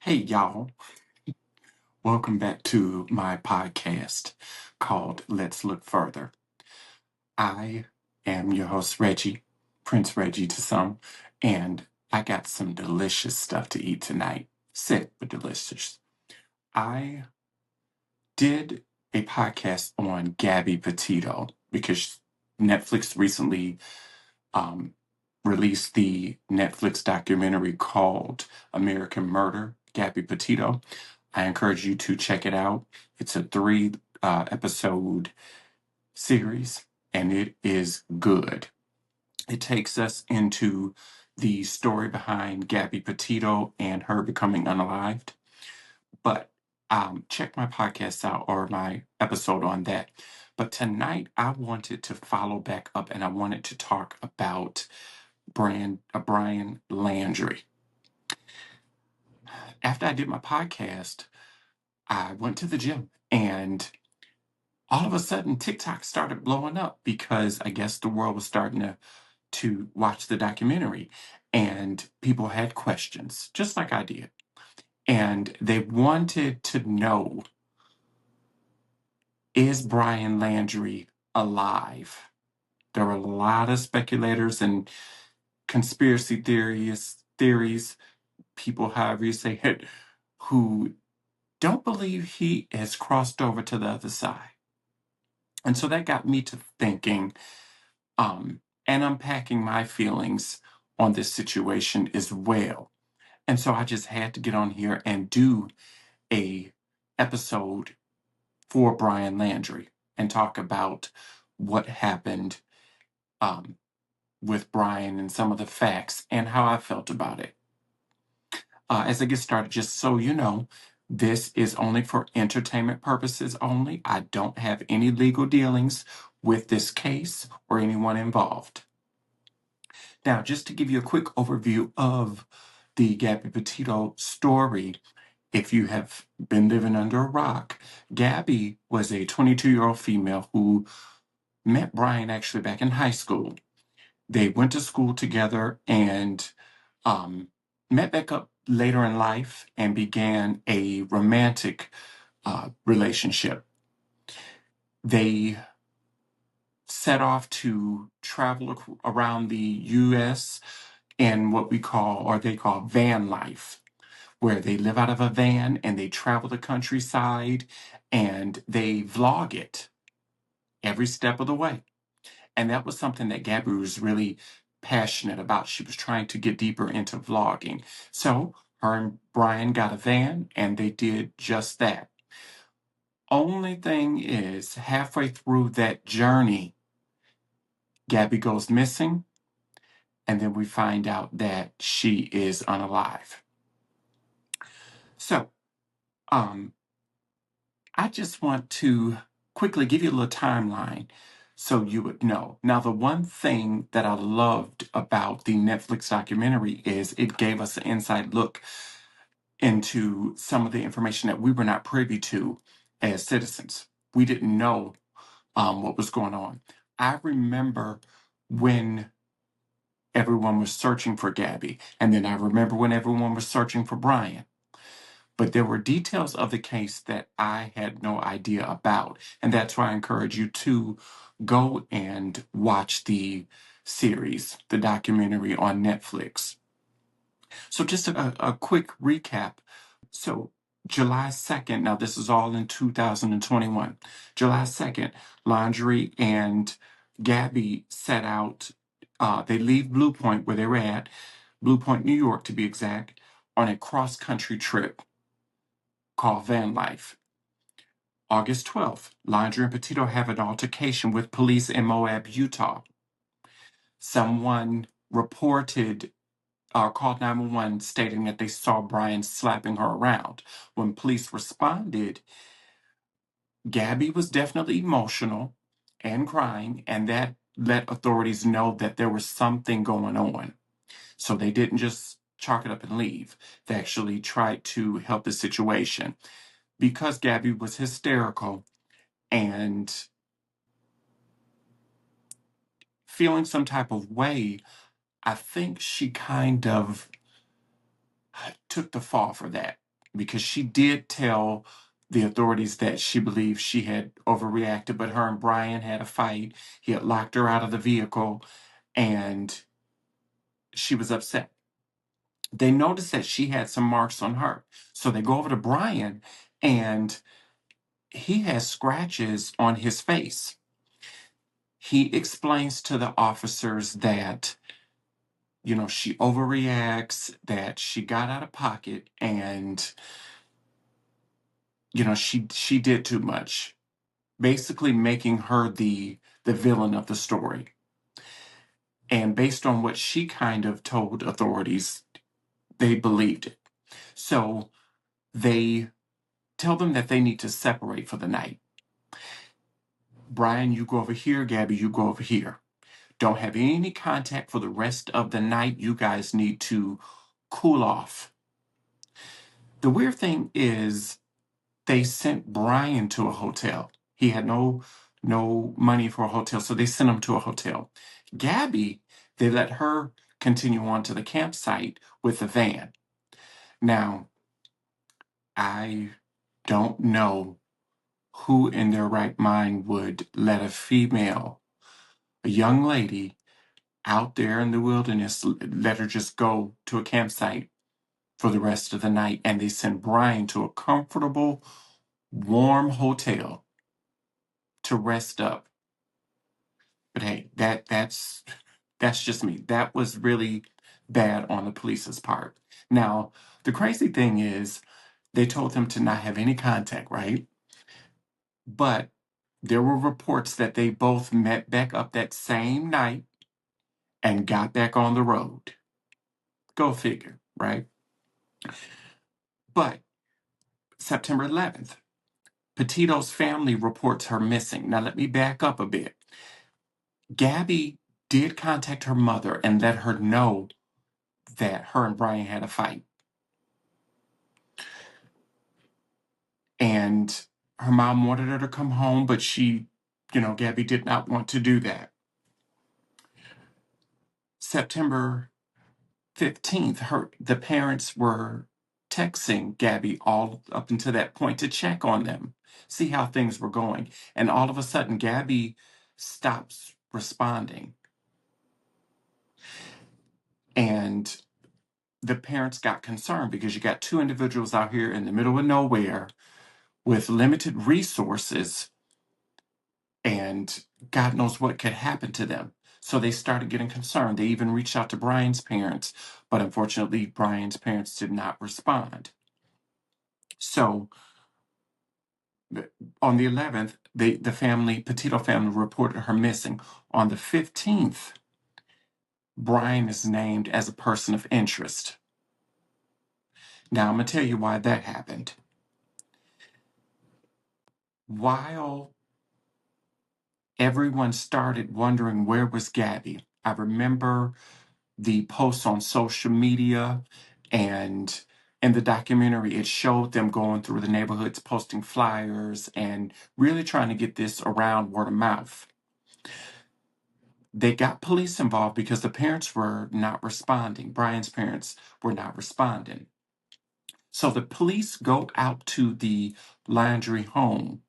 Hey, y'all. Welcome back to my podcast called Let's Look Further. I am your host, Reggie, Prince Reggie to some, and I got some delicious stuff to eat tonight. Sick, but delicious. I did a podcast on Gabby Petito because Netflix recently um, released the Netflix documentary called American Murder, Gabby Petito. I encourage you to check it out. It's a three episode series and it is good. It takes us into the story behind Gabby Petito and her becoming unalived. But check my podcast out or my episode on that. But tonight I wanted to follow back up and I wanted to talk about Brian Laundrie. After I did my podcast, I went to the gym and all of a sudden TikTok started blowing up because I guess the world was starting to watch the documentary and people had questions, just like I did. And they wanted to know, is Brian Laundrie alive? There were a lot of speculators and conspiracy theories, people, however you say it, who don't believe he has crossed over to the other side. And so that got me to thinking and unpacking my feelings on this situation as well. And so I just had to get on here and do a episode for Brian Laundrie and talk about what happened with Brian and some of the facts and how I felt about it. As I get started, just so you know, this is only for entertainment purposes only. I don't have any legal dealings with this case or anyone involved. Now, just to give you a quick overview of the Gabby Petito story, if you have been living under a rock, Gabby was a 22-year-old female who met Brian actually back in high school. They went to school together and met back up later in life and began a romantic relationship. They set off to travel around the U.S. in what we call, or they call, van life, where they live out of a van and they travel the countryside and they vlog it every step of the way. And that was something that Gabby was really passionate about. She was trying to get deeper into vlogging. So her and Brian got a van and they did just that. Only thing is, halfway through that journey, Gabby goes missing, and then we find out that she is unalive. So, I just want to quickly give you a little timeline so you would know. Now, the one thing that I loved about the Netflix documentary is it gave us an inside look into some of the information that we were not privy to as citizens. We didn't know what was going on. I remember when everyone was searching for Gabby, and then I remember when everyone was searching for Brian. But there were details of the case that I had no idea about. And that's why I encourage you to go and watch the series, the documentary on Netflix. So just a quick recap. So July 2nd, now this is all in 2021. July 2nd, Laundrie and Gabby set out, they leave Blue Point where they were at, Blue Point, New York to be exact, on a cross-country trip called Van Life. August 12th, Laundrie and Petito have an altercation with police in Moab, Utah. Someone reported or called 911 stating that they saw Brian slapping her around. When police responded, Gabby was definitely emotional and crying, and that let authorities know that there was something going on. So they didn't just chalk it up and leave. They actually tried to help the situation. Because Gabby was hysterical and feeling some type of way, I think she kind of took the fall for that. because she did tell the authorities that she believed she had overreacted, but her and Brian had a fight. He had locked her out of the vehicle, and she was upset. They noticed that she had some marks on her. So they go over to Brian, and he has scratches on his face. He explains to the officers that, she overreacts, that she got out of pocket, and, she did too much, basically making her the villain of the story. And based on what she kind of told authorities, they believed it. So they tell them that they need to separate for the night. Brian, you go over here. Gabby, you go over here. Don't have any contact for the rest of the night. You guys need to cool off. The weird thing is they sent Brian to a hotel. He had no money for a hotel, so they sent him to a hotel. Gabby, they let her continue on to the campsite with the van. Now, I don't know who in their right mind would let a young lady out there in the wilderness, let her just go to a campsite for the rest of the night, and they send Brian to a comfortable, warm hotel to rest up. But hey, that's just me. That was really bad on the police's part. Now, the crazy thing is they told them to not have any contact, right? But there were reports that they both met back up that same night and got back on the road. Go figure, right? But September 11th, Petito's family reports her missing. Now, let me back up a bit. Gabby did contact her mother and let her know that her and Brian had a fight. And her mom wanted her to come home, but Gabby did not want to do that. September 15th, the parents were texting Gabby all up until that point to check on them, see how things were going. And all of a sudden, Gabby stops responding. And the parents got concerned because you got two individuals out here in the middle of nowhere with limited resources, and God knows what could happen to them. So they started getting concerned. They even reached out to Brian's parents, but unfortunately, Brian's parents did not respond. So on the 11th, the Petito family reported her missing. On the 15th, Brian is named as a person of interest. Now, I'm going to tell you why that happened. While everyone started wondering where was Gabby, I remember the posts on social media, and in the documentary, it showed them going through the neighborhoods, posting flyers, and really trying to get this around word of mouth. They got police involved because the parents were not responding. Brian's parents were not responding. So the police go out to the Laundrie home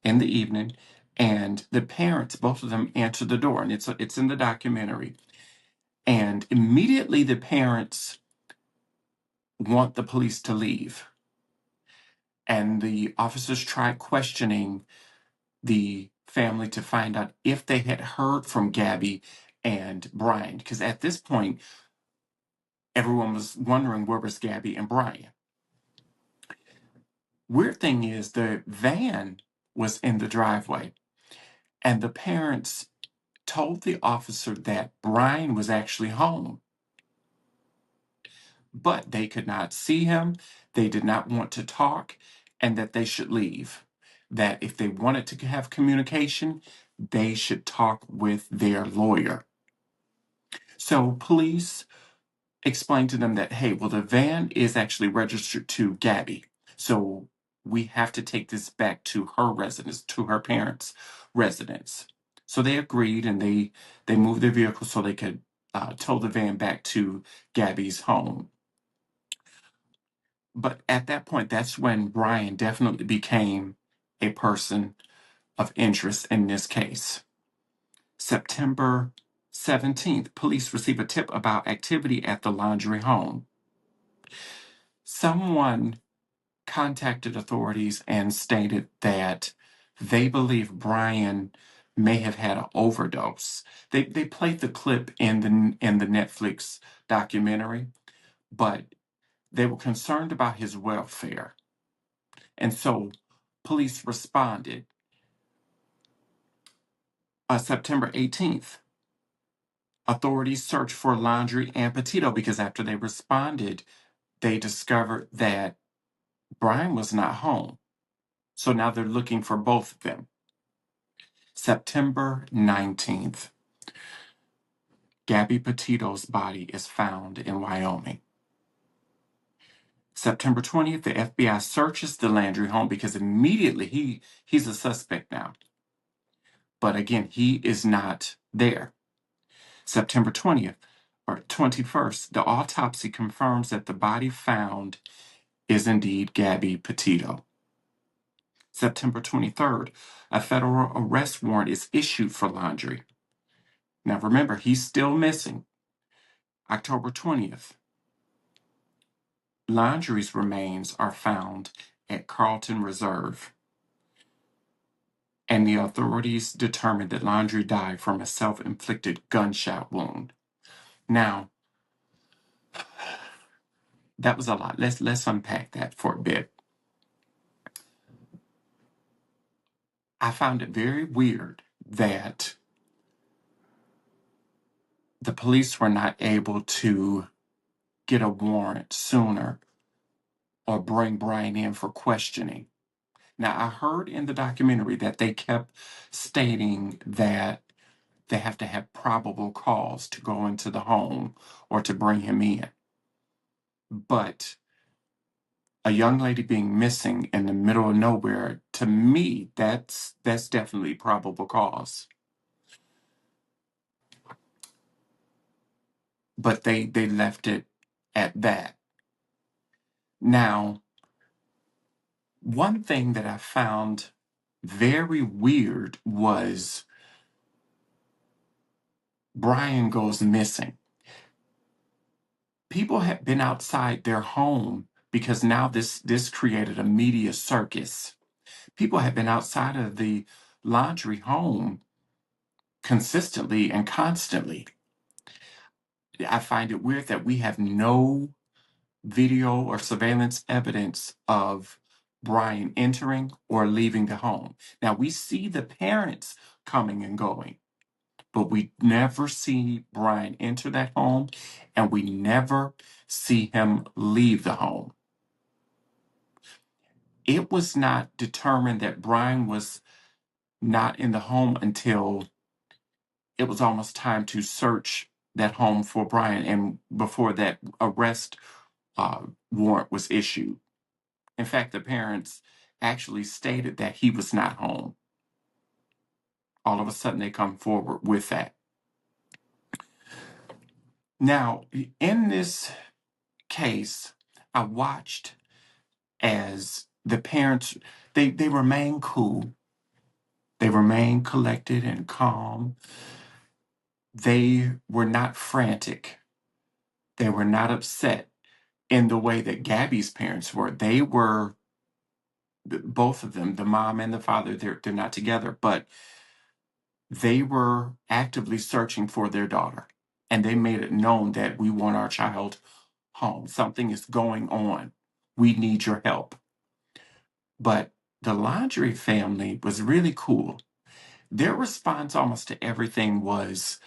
in the evening, and the parents, both of them, answer the door, and it's in the documentary. And immediately the parents want the police to leave. And the officers tried questioning the family to find out if they had heard from Gabby and Brian, because at this point, everyone was wondering where was Gabby and Brian. Weird thing is the van was in the driveway, and the parents told the officer that Brian was actually home, but they could not see him. They did not want to talk, and that they should leave. That if they wanted to have communication, they should talk with their lawyer. So police explained to them that, hey, well, the van is actually registered to Gabby. So we have to take this back to her residence, to her parents' residence. So they agreed, and they moved their vehicle so they could tow the van back to Gabby's home. But at that point, that's when Brian definitely became a person of interest in this case. September 17th, police receive a tip about activity at the Laundrie home. Someone contacted authorities and stated that they believe Brian may have had an overdose. They played the clip in the Netflix documentary, but they were concerned about his welfare. And so police responded. September 18th, authorities searched for Laundrie and Petito because after they responded, they discovered that Brian was not home. So now they're looking for both of them. September 19th, Gabby Petito's body is found in Wyoming. September 20th, the FBI searches the Laundrie home because immediately he's a suspect now. But again, he is not there. September 20th or 21st, the autopsy confirms that the body found is indeed Gabby Petito. September 23rd, a federal arrest warrant is issued for Laundrie. Now remember, he's still missing. October 20th, Laundrie's remains are found at Carlton Reserve, and the authorities determined that Laundrie died from a self-inflicted gunshot wound. Now, that was a lot. Let's unpack that for a bit. I found it very weird that the police were not able to get a warrant sooner or bring Brian in for questioning. Now, I heard in the documentary that they kept stating that they have to have probable cause to go into the home or to bring him in. But a young lady being missing in the middle of nowhere, to me, that's definitely probable cause. But they left it at that. Now, one thing that I found very weird was Brian goes missing. People have been outside their home because now this created a media circus. People have been outside of the Laundrie home consistently and constantly. I find it weird that we have no video or surveillance evidence of Brian entering or leaving the home. Now we see the parents coming and going, but we never see Brian enter that home, and we never see him leave the home. It was not determined that Brian was not in the home until it was almost time to search that home for Brian, and before that arrest warrant was issued. In fact, the parents actually stated that he was not home. All of a sudden, they come forward with that. Now, in this case, I watched as the parents, they remain cool. They remain collected and calm. They were not frantic. They were not upset in the way that Gabby's parents were. They were, both of them, the mom and the father, they're not together, but they were actively searching for their daughter. And they made it known that we want our child home. Something is going on. We need your help. But the Laundrie family was really cool. Their response almost to everything was,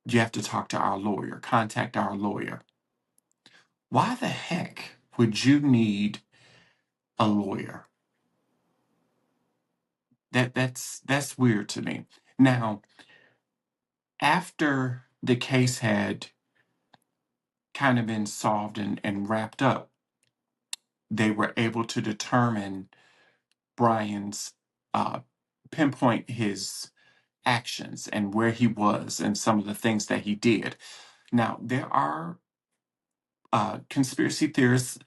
you have to talk to our lawyer, contact our lawyer. Why the heck would you need a lawyer? That's weird to me. Now, after the case had kind of been solved and wrapped up, they were able to determine Brian's, pinpoint his actions and where he was and some of the things that he did. Now, there are conspiracy theorists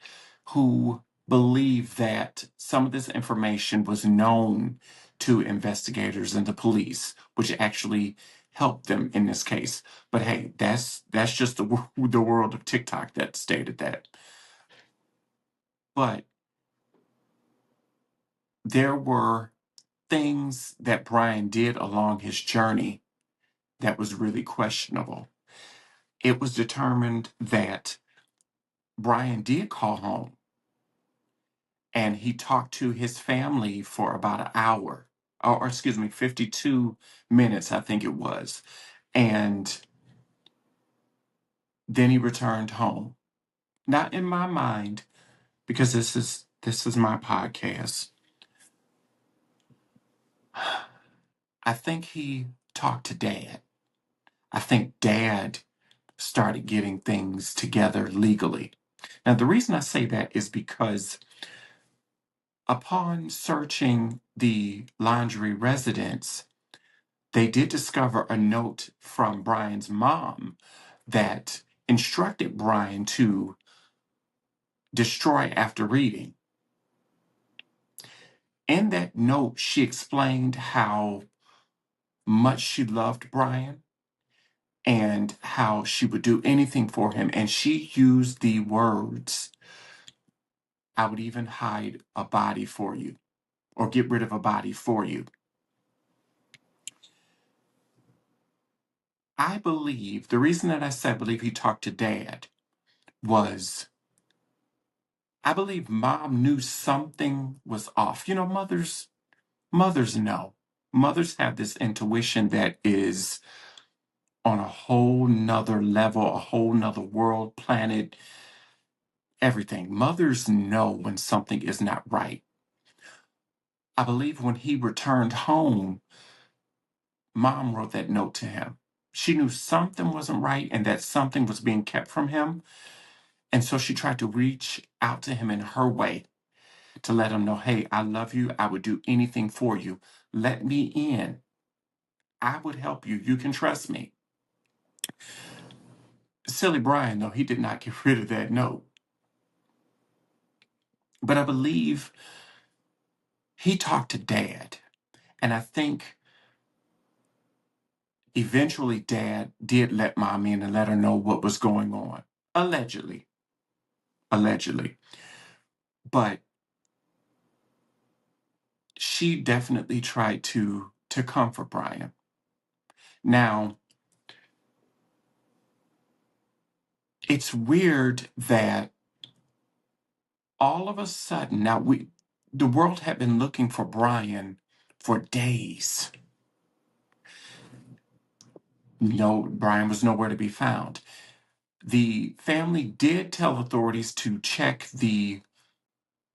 who believe that some of this information was known to investigators and the police, which actually helped them in this case. But hey, that's just the world of TikTok that stated that. But there were things that Brian did along his journey that was really questionable. It was determined that Brian did call home and he talked to his family for about an hour, or excuse me, 52 minutes, I think it was. And then he returned home. Now, in my mind, because this is my podcast, I think he talked to Dad. I think Dad started getting things together legally. Now, the reason I say that is because upon searching the Laundrie residence, they did discover a note from Brian's mom that instructed Brian to destroy after reading. In that note, she explained how much she loved Brian and how she would do anything for him. And she used the words, "I would even hide a body for you or get rid of a body for you." I believe the reason that I said I believe he talked to Dad was I believe Mom knew something was off. You know, mothers know. Mothers have this intuition that is on a whole nother level, a whole nother world, planet, everything. Mothers know when something is not right. I believe when he returned home, Mom wrote that note to him. She knew something wasn't right and that something was being kept from him. And so she tried to reach out to him in her way to let him know, hey, I love you. I would do anything for you. Let me in. I would help you. You can trust me. Silly Brian, though, he did not get rid of that note. But I believe he talked to Dad. And I think eventually Dad did let Mom in and let her know what was going on. Allegedly. Allegedly. But she definitely tried to comfort Brian. Now, it's weird that all of a sudden, the world had been looking for Brian for days. No, Brian was nowhere to be found. The family did tell authorities to check the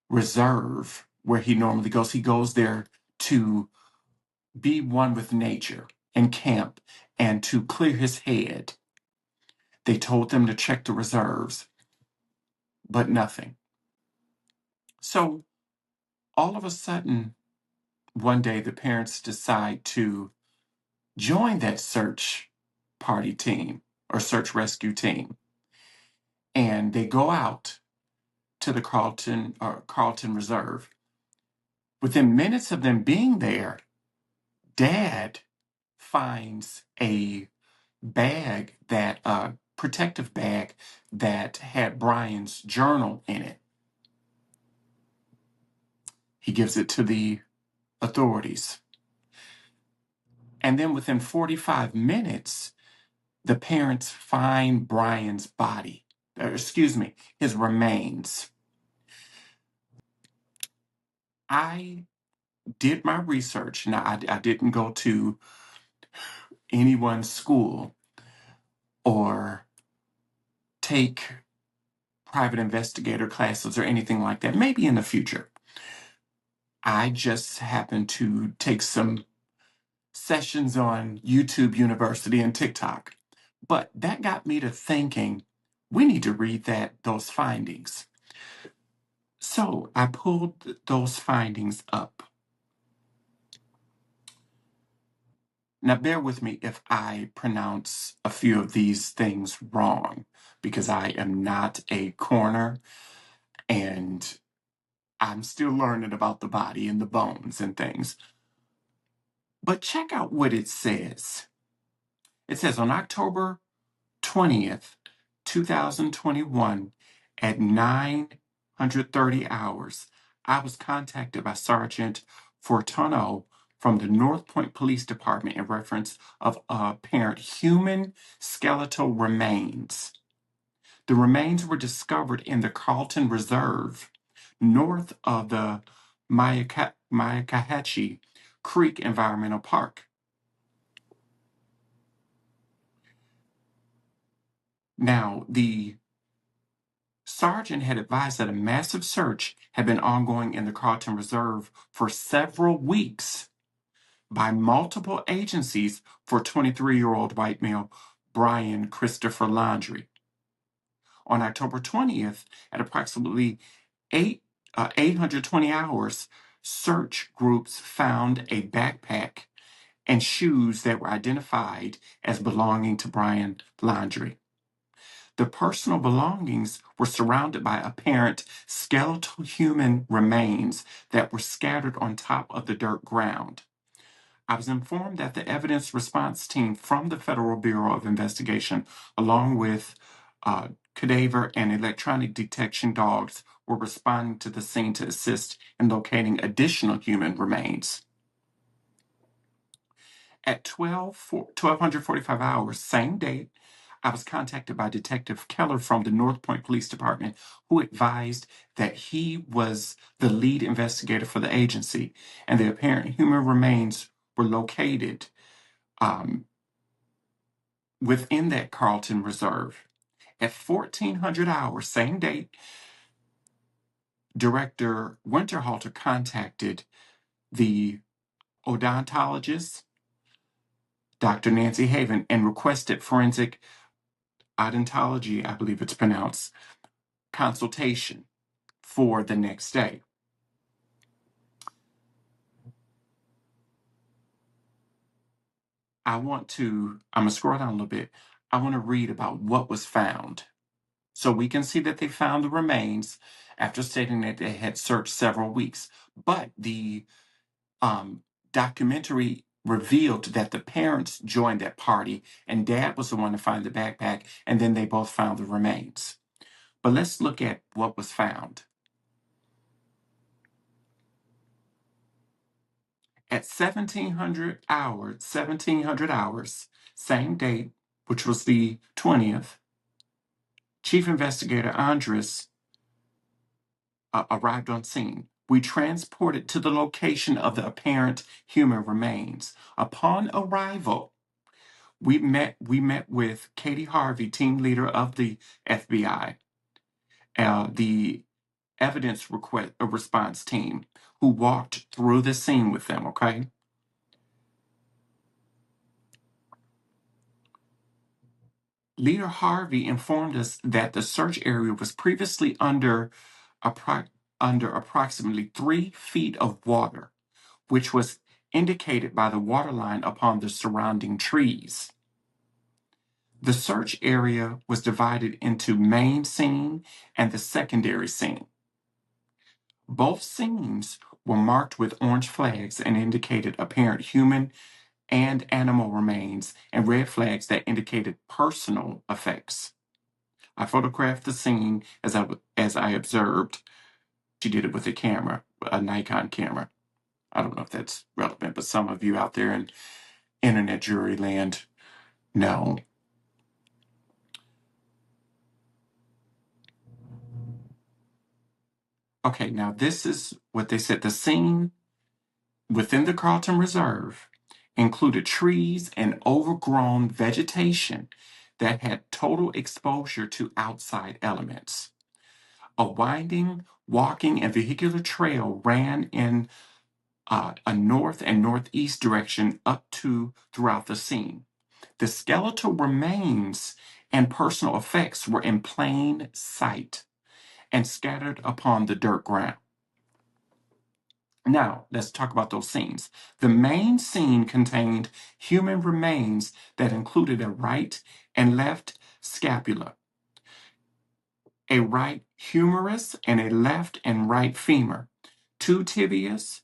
reserve where he normally goes. He goes there to be one with nature and camp and to clear his head. They told them to check the reserves, but nothing. So all of a sudden, one day the parents decide to join that search party team or search rescue team. And they go out to the Carlton Reserve. Within minutes of them being there, Dad finds a bag that protective bag that had Brian's journal in it. He gives it to the authorities. And then within 45 minutes, the parents find Brian's body, his remains. I did my research. Now, I didn't go to anyone's school or take private investigator classes or anything like that. Maybe in the future. I just happened to take some sessions on YouTube University and TikTok. But that got me to thinking, we need to read those findings. So I pulled those findings up. Now, bear with me if I pronounce a few of these things wrong, because I am not a coroner And I'm still learning about the body and the bones and things. But check out what it says. It says on October 20th, 2021, at 9:30 hours, I was contacted by Sergeant Fortuno from the North Point Police Department in reference of apparent human skeletal remains. The remains were discovered in the Carlton Reserve, north of the Myakkahatchee Creek Environmental Park. Now, the sergeant had advised that a massive search had been ongoing in the Carlton Reserve for several weeks by multiple agencies for 23-year-old white male Brian Christopher Laundrie. On October 20th, at approximately 820 hours, search groups found a backpack and shoes that were identified as belonging to Brian Laundrie. The personal belongings were surrounded by apparent skeletal human remains that were scattered on top of the dirt ground. I was informed that the evidence response team from the Federal Bureau of Investigation, along with cadaver and electronic detection dogs, were responding to the scene to assist in locating additional human remains. At 12:45 hours, same date, I was contacted by Detective Keller from the North Point Police Department, who advised that he was the lead investigator for the agency, and the apparent human remains were located within that Carlton Reserve. At 1400 hours, same date, Director Winterhalter contacted the odontologist, Dr. Nancy Haven, and requested forensic odontology, I believe it's pronounced, consultation for the next day. I'm going to scroll down a little bit. I want to read about what was found. So we can see that they found the remains after stating that they had searched several weeks. But the documentary revealed that the parents joined that party and dad was the one to find the backpack, and then they both found the remains. But let's look at what was found. At 1700 hours, same date, which was the 20th, Chief Investigator Andres arrived on scene. We transported to the location of the apparent human remains. Upon arrival, we met with Katie Harvey, team leader of the FBI, the evidence response team, who walked through the scene with them, okay? Leader Harvey informed us that the search area was previously under approximately 3 feet of water, which was indicated by the waterline upon the surrounding trees. The search area was divided into main scene and the secondary scene. Both scenes were marked with orange flags and indicated apparent human and animal remains, and red flags that indicated personal effects. I photographed the scene as I observed. She did it with a camera, a Nikon camera. I don't know if that's relevant, but some of you out there in internet jury land know. Okay, now this is what they said. The scene within the Carlton Reserve included trees and overgrown vegetation that had total exposure to outside elements. A winding, walking, and vehicular trail ran in a north and northeast direction up to throughout the scene. The skeletal remains and personal effects were in plain sight and scattered upon the dirt ground. Now, let's talk about those scenes. The main scene contained human remains that included a right and left scapula. a right humerus and a left and right femur, 2 tibias,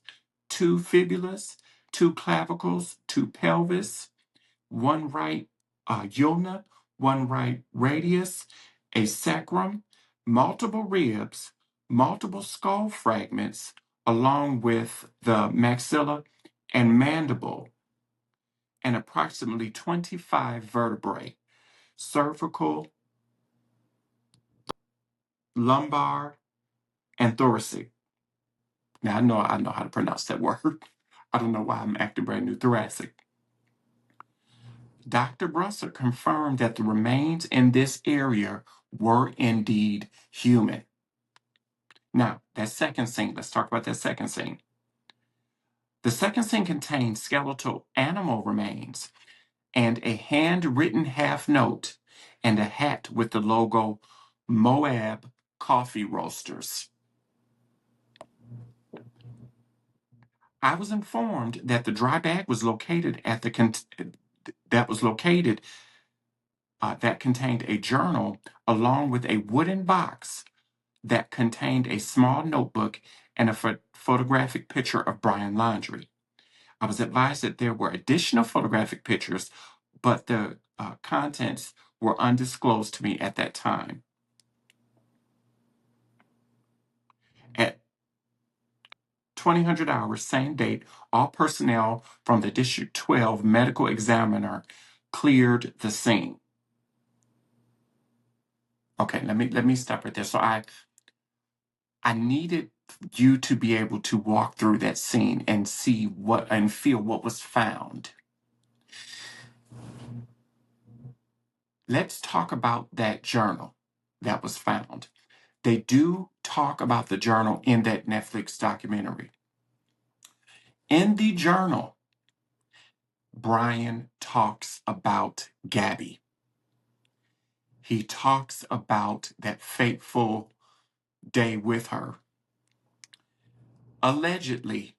2 fibulas, 2 clavicles, 2 pelvis, 1 right ulna, 1 right radius, a sacrum, multiple ribs, multiple skull fragments, along with the maxilla and mandible, and approximately 25 vertebrae, cervical, lumbar, and thoracic. Now I know how to pronounce that word. I don't know why I'm acting brand new. Thoracic. Dr. Brusser confirmed that the remains in this area were indeed human. Now, that second scene, let's talk about that second scene. The second scene contains skeletal animal remains and a handwritten half note and a hat with the logo Moab Coffee Roasters. I was informed that the dry bag was located at that contained a journal along with a wooden box that contained a small notebook and a photographic picture of Brian Laundrie. I was advised that there were additional photographic pictures, but the contents were undisclosed to me at that time. At 2000 hours, same date, all personnel from the District 12 medical examiner cleared the scene. Okay, let me stop right there. So I needed you to be able to walk through that scene and see what and feel what was found. Let's talk about that journal that was found. They do talk about the journal in that Netflix documentary. In the journal, Brian talks about Gabby. He talks about that fateful day with her. Allegedly,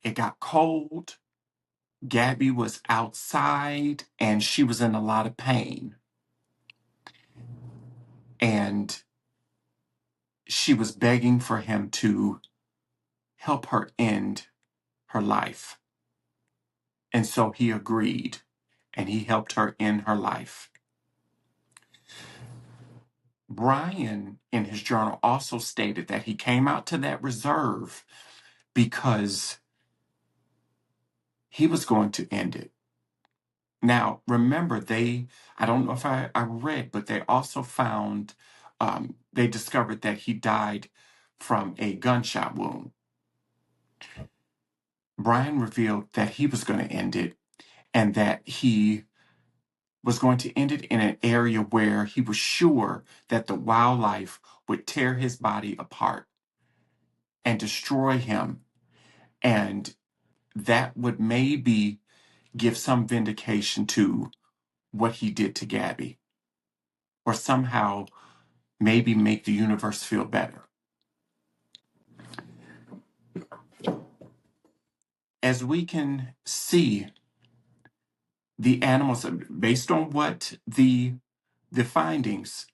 it got cold. Gabby was outside and she was in a lot of pain. And she was begging for him to help her end her life. And so he agreed and he helped her end her life. Brian, in his journal, also stated that he came out to that reserve because he was going to end it. Now, remember, I don't know if I read, but they also found, they discovered that he died from a gunshot wound. Brian revealed that he was going to end it and that he was going to end it in an area where he was sure that the wildlife would tear his body apart and destroy him. And that would maybe give some vindication to what he did to Gabby, or somehow maybe make the universe feel better. As we can see, the animals, based on what the findings,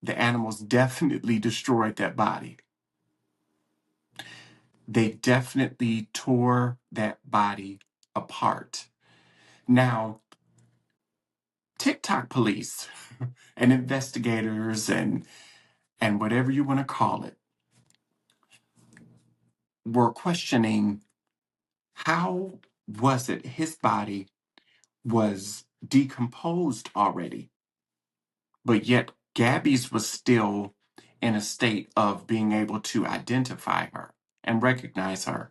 the animals definitely destroyed that body. They definitely tore that body apart. Now, TikTok police and investigators and whatever you want to call it were questioning how was it his body was decomposed already, but yet Gabby's was still in a state of being able to identify her and recognize her.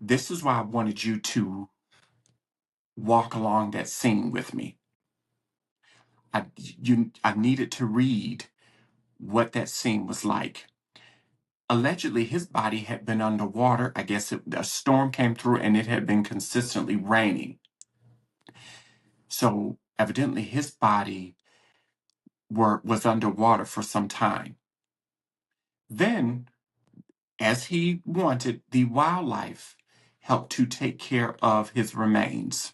This is why I wanted you to walk along that scene with me. I needed to read what that scene was like. Allegedly, his body had been underwater. I guess a storm came through and it had been consistently raining. So evidently his body was underwater for some time. Then, as he wanted, the wildlife helped to take care of his remains.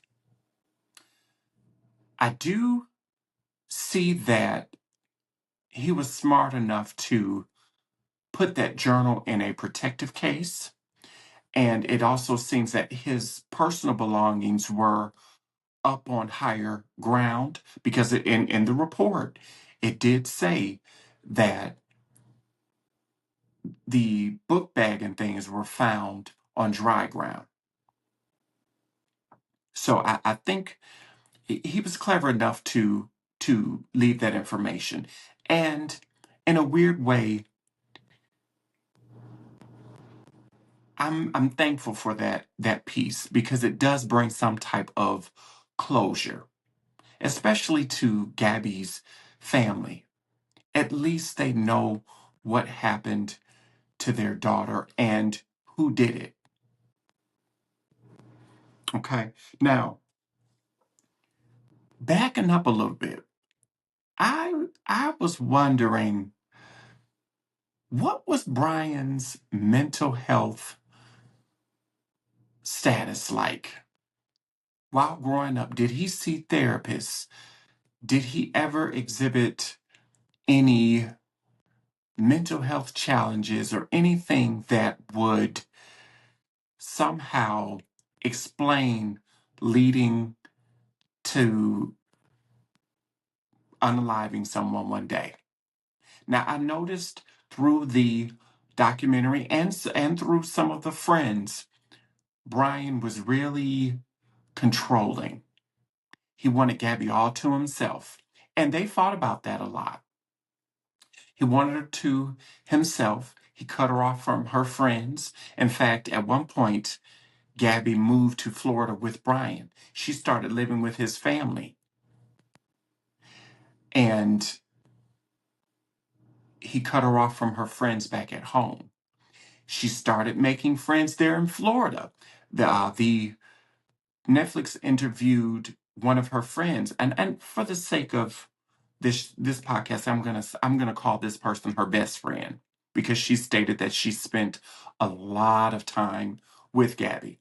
I do see that he was smart enough to put that journal in a protective case. And it also seems that his personal belongings were up on higher ground because in the report, it did say that the book bag and things were found on dry ground. So I think he was clever enough to leave that information. And in a weird way, I'm thankful for that piece because it does bring some type of closure, especially to Gabby's family. At least they know what happened to their daughter and who did it. Okay. Now, backing up a little bit, I was wondering what was Brian's mental health status like while growing up? Did he see therapists? Did he ever exhibit any mental health challenges or anything that would somehow explain leading to unaliving someone one day? Now, I noticed through the documentary and through some of the friends, Brian was really controlling. He wanted Gabby all to himself. And they fought about that a lot. He wanted her to himself. He cut her off from her friends. In fact, at one point, Gabby moved to Florida with Brian. She started living with his family. And he cut her off from her friends back at home. She started making friends there in Florida. The Netflix interviewed one of her friends, and for the sake of this podcast, I'm gonna call this person her best friend because she stated that she spent a lot of time with Gabby.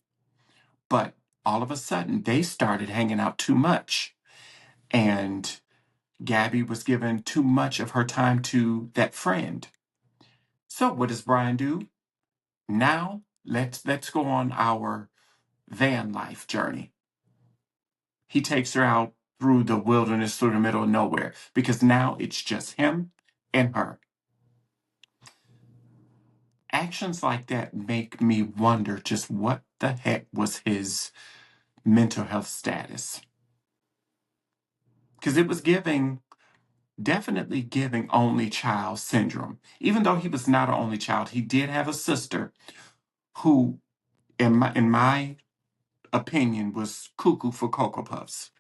But all of a sudden, they started hanging out too much, and Gabby was giving too much of her time to that friend. So what does Brian do? Now let's go on our van life journey. He takes her out through the wilderness, through the middle of nowhere, because now it's just him and her. Actions like that make me wonder just what the heck was his mental health status. Because it was definitely giving only child syndrome. Even though he was not an only child, he did have a sister who, in my opinion, was cuckoo for Cocoa Puffs.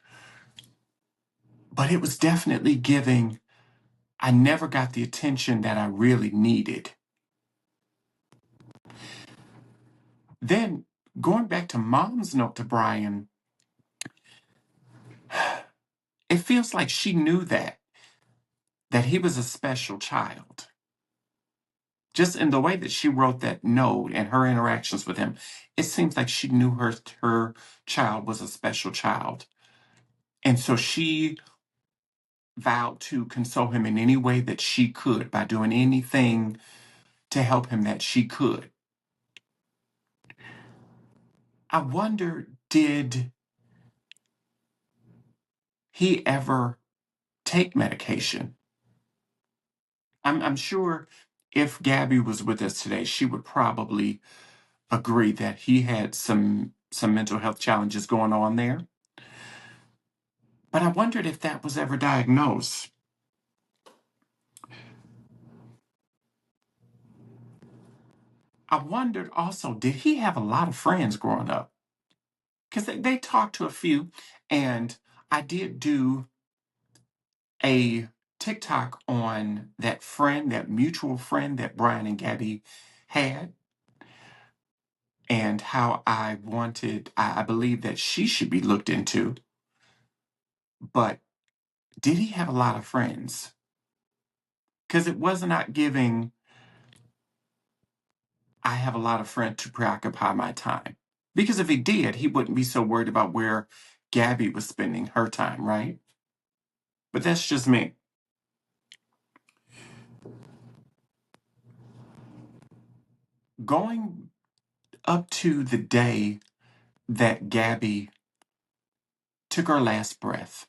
But it was definitely giving, I never got the attention that I really needed. Then, going back to mom's note to Brian, it feels like she knew that he was a special child. Just in the way that she wrote that note and her interactions with him, it seems like she knew her child was a special child. And so she vowed to console him in any way that she could by doing anything to help him that she could. I wonder, did he ever take medication? I'm sure if Gabby was with us today, she would probably agree that he had some mental health challenges going on there. But I wondered if that was ever diagnosed. I wondered also, did he have a lot of friends growing up? Because they talked to a few, and I did do a TikTok on that friend, that mutual friend that Brian and Gabby had, and how I believe that she should be looked into. But did he have a lot of friends? Because it was not giving, I have a lot of friends to preoccupy my time. Because if he did, he wouldn't be so worried about where Gabby was spending her time, right? But that's just me. Going up to the day that Gabby took her last breath,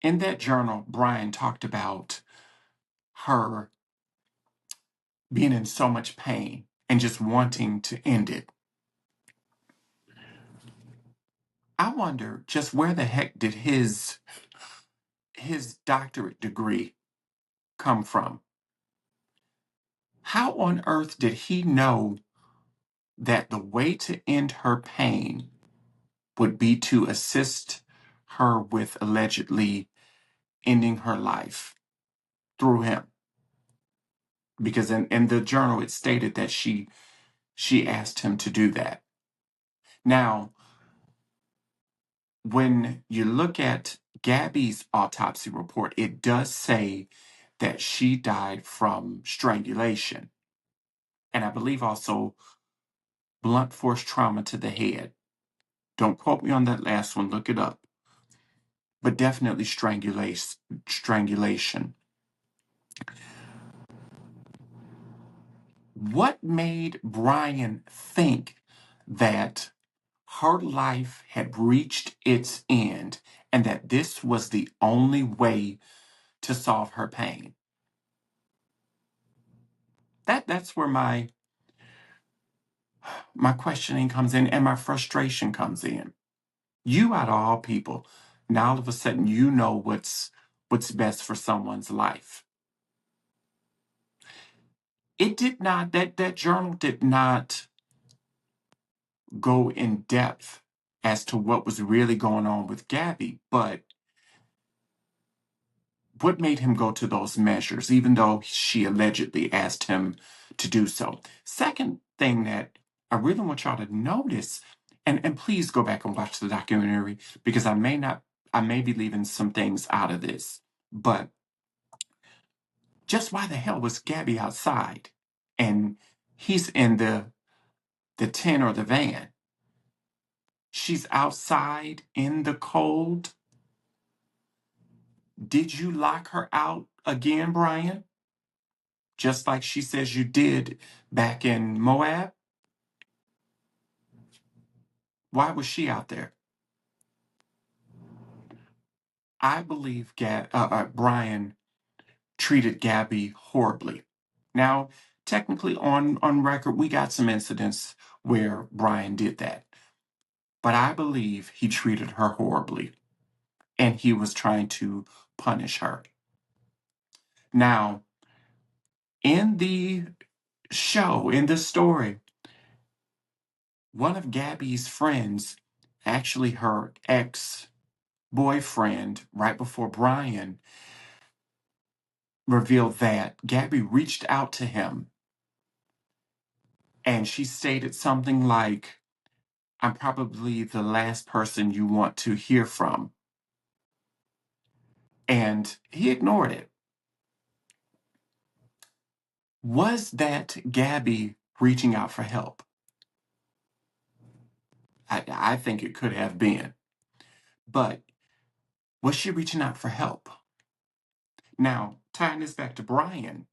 in that journal, Brian talked about her being in so much pain and just wanting to end it. I wonder just where the heck did his doctorate degree come from? How on earth did he know that the way to end her pain would be to assist her with allegedly ending her life through him? Because in the journal it stated that she asked him to do that. Now, when you look at Gabby's autopsy report, it does say that she died from strangulation. And I believe also blunt force trauma to the head. Don't quote me on that last one, look it up. But definitely strangulation. What made Brian think that her life had reached its end and that this was the only way to solve her pain? That's where my questioning comes in and my frustration comes in. You out of all people, now all of a sudden you know what's best for someone's life. It did not, that journal did not go in depth as to what was really going on with Gabby, but what made him go to those measures, even though she allegedly asked him to do so? Second thing that I really want y'all to notice, and please go back and watch the documentary because I may be leaving some things out of this, but just why the hell was Gabby outside and he's in the tent or the van? She's outside in the cold. Did you lock her out again, Brian? Just like she says you did back in Moab? Why was she out there? I believe Brian treated Gabby horribly. Now, technically on record, we got some incidents where Brian did that. But I believe he treated her horribly and he was trying to punish her. Now, in the show, in the story, one of Gabby's friends, actually her ex-boyfriend, right before Brian, revealed that Gabby reached out to him and she stated something like, "I'm probably the last person you want to hear from." And he ignored it. Was that Gabby reaching out for help? I think it could have been. But was she reaching out for help? Now, tying this back to Brian,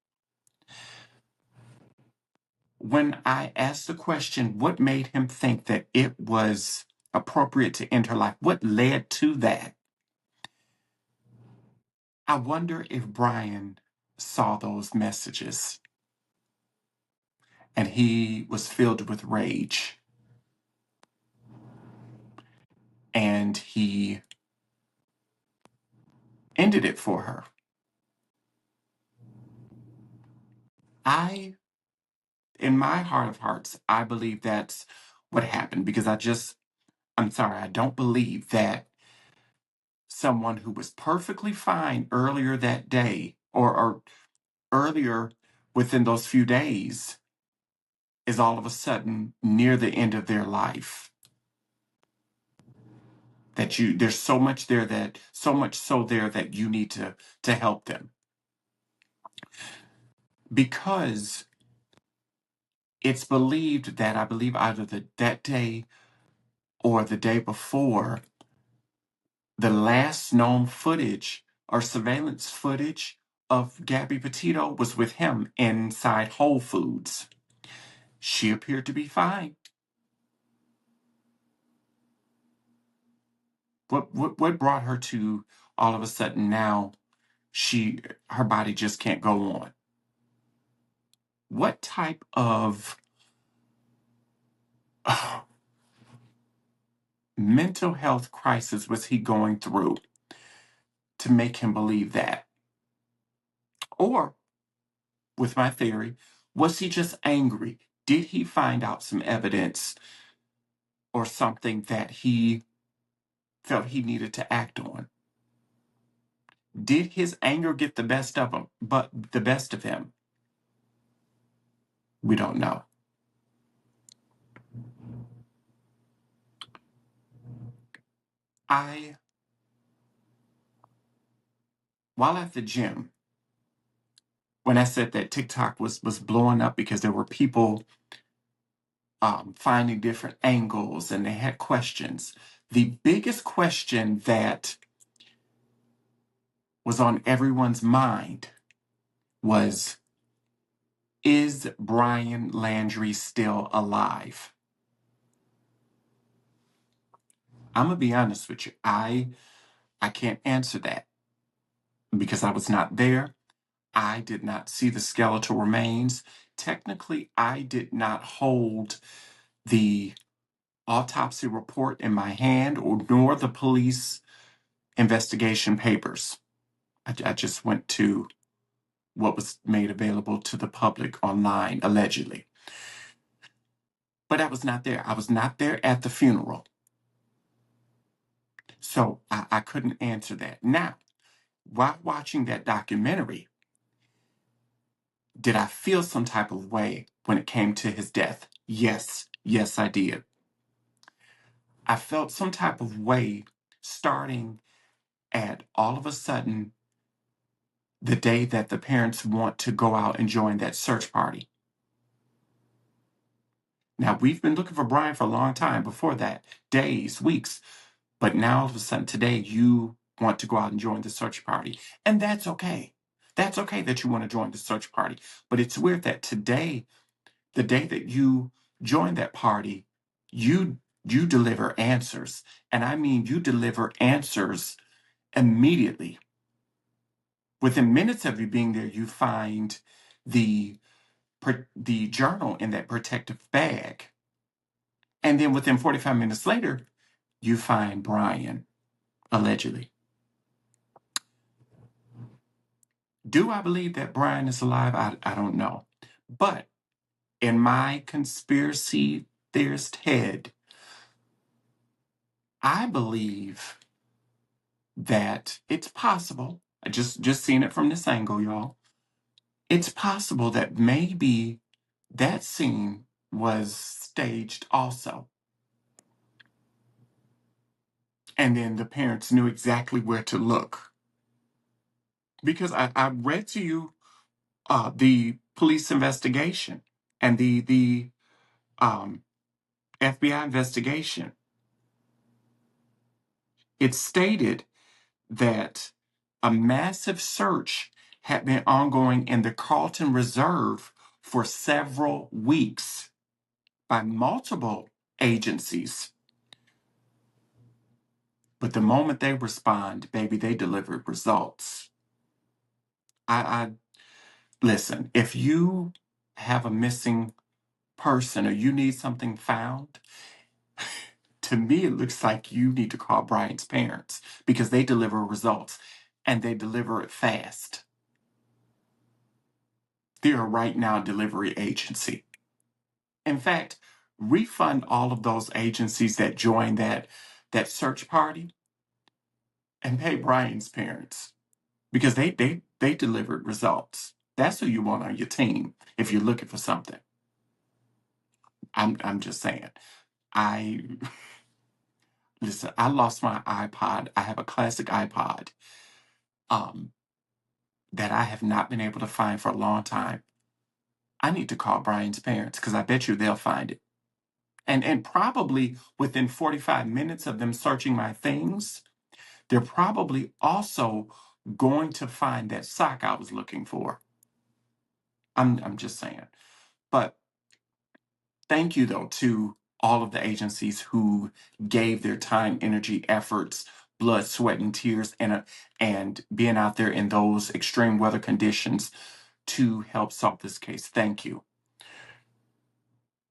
when I asked the question, what made him think that it was appropriate to end her life? What led to that? I wonder if Brian saw those messages and he was filled with rage and he ended it for her. In my heart of hearts, I believe that's what happened because I'm sorry, I don't believe that someone who was perfectly fine earlier that day or earlier within those few days is all of a sudden near the end of their life. There's so much there so much so there that you need to help them. Because it's believed that I believe either that day or the day before, the last known footage or surveillance footage of Gabby Petito was with him inside Whole Foods. She appeared to be fine. What brought her to all of a sudden now her body just can't go on? What type of mental health crisis was he going through to make him believe that? Or, with my theory, was he just angry? Did he find out some evidence or something that he felt he needed to act on? Did his anger get the best of him? But the best of him? We don't know. While at the gym, when I said that TikTok was blowing up because there were people finding different angles and they had questions. The biggest question that was on everyone's mind was, is Brian Laundrie still alive? I'm gonna be honest with you. I can't answer that because I was not there. I did not see the skeletal remains. Technically, I did not hold the autopsy report in my hand or nor the police investigation papers. I just went to what was made available to the public online, allegedly. But I was not there. I was not there at the funeral. So I couldn't answer that. Now, while watching that documentary, did I feel some type of way when it came to his death? Yes. Yes, I did. I felt some type of way starting at all of a sudden the day that the parents want to go out and join that search party. Now, we've been looking for Brian for a long time before that, days, weeks, but now all of a sudden today you want to go out and join the search party. And that's okay. That's okay that you want to join the search party. But it's weird that today, the day that you join that party, you deliver answers. And I mean you deliver answers immediately. Within minutes of you being there, you find the journal in that protective bag. And then within 45 minutes later, you find Brian, allegedly. Do I believe that Brian is alive? I don't know. But in my conspiracy theorist head, I believe that it's possible. I just seen it from this angle, y'all. It's possible that maybe that scene was staged also. And then the parents knew exactly where to look. Because I read to you the police investigation and the FBI investigation. It stated that a massive search had been ongoing in the Carlton Reserve for several weeks by multiple agencies. But the moment they respond, baby, they delivered results. I listen, if you have a missing person or you need something found, to me, it looks like you need to call Brian's parents because they deliver results and they deliver it fast. They're a right now delivery agency. In fact, refund all of those agencies that joined that search party and pay Brian's parents because they delivered results. That's who you want on your team if you're looking for something. I'm just saying. I listen, I lost my iPod. I have a classic iPod um, that I have not been able to find for a long time. I need to call Brian's parents because I bet you they'll find it. And probably within 45 minutes of them searching my things, they're probably also going to find that sock I was looking for. I'm just saying. But Thank you, though, to all of the agencies who gave their time, energy, efforts, blood, sweat, and tears, and being out there in those extreme weather conditions to help solve this case. Thank you.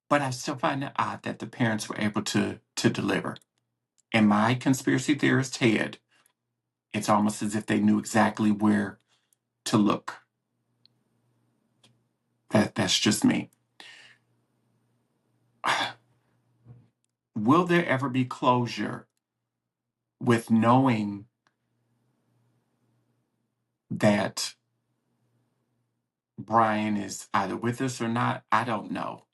But I still find it odd that the parents were able to deliver. In my conspiracy theorist head, it's almost as if they knew exactly where to look. That's just me. Will there ever be closure with knowing that Brian is either with us or not? I don't know.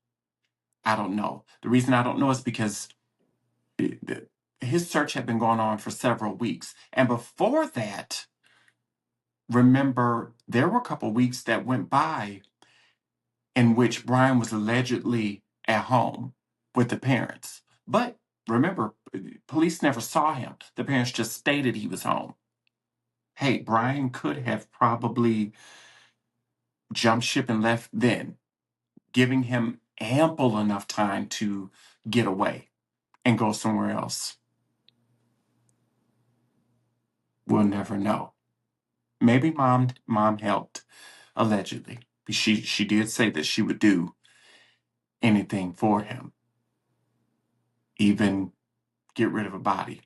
I don't know. The reason I don't know is because his search had been going on for several weeks. And before that, remember, there were a couple weeks that went by in which Brian was allegedly at home with the parents. But remember, police never saw him. The parents just stated he was home. Hey, Brian could have probably jumped ship and left then, giving him ample enough time to get away and go somewhere else. We'll never know. Maybe mom helped, allegedly. She did say that she would do anything for him, even get rid of a body.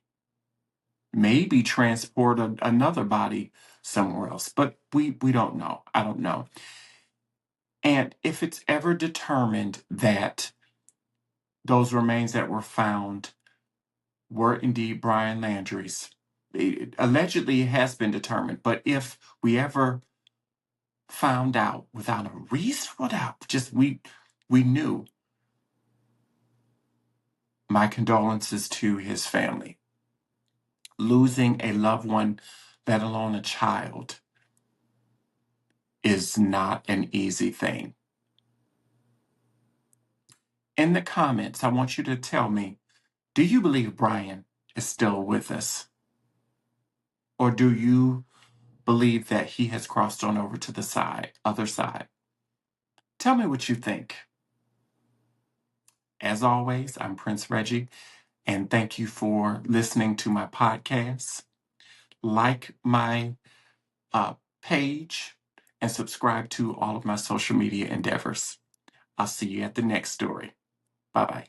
Maybe transport another body somewhere else. But we don't know. I don't know. And if it's ever determined that those remains that were found were indeed Brian Laundrie's, allegedly it has been determined. But if we ever found out without a reasonable doubt, just we knew, my condolences to his family. Losing a loved one, let alone a child, is not an easy thing. In the comments, I want you to tell me, do you believe Brian is still with us? Or do you believe that he has crossed on over to the other side? Tell me what you think. As always, I'm Prince Reggie, and thank you for listening to my podcast. Like my page and subscribe to all of my social media endeavors. I'll see you at the next story. Bye bye.